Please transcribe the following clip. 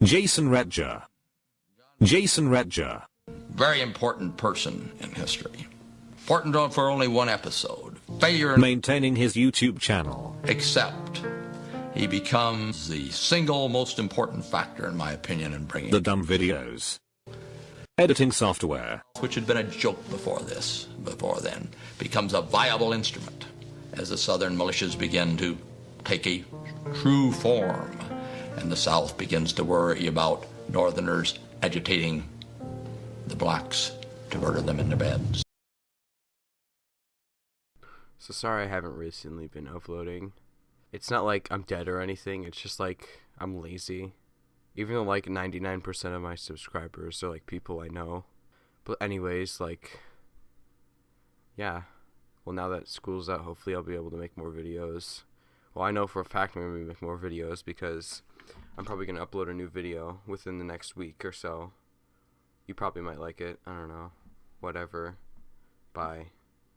Jason Redger. Jason Redger. Very important person in history. Important for only one episode. Failure Maintaining his YouTube channel. except he becomes the single most important factor, in my opinion, in bringing The dumb videos. Editing software. which had been a joke before then, becomes a viable instrument as the Southern militias begin to take a true form, and the South begins to worry about Northerners agitating the blacks to murder them in their beds. So sorry I haven't recently been uploading. It's not like I'm dead or anything, it's just like I'm lazy. Even though like 99% of my subscribers are like people I know. But anyways, like, yeah. Well, now that school's out, hopefully I'll be able to make more videos. Well, I know for a fact I'm going to make more videos because I'm probably going to upload a new video within the next week or so. You probably might like it. I don't know. Whatever. Bye.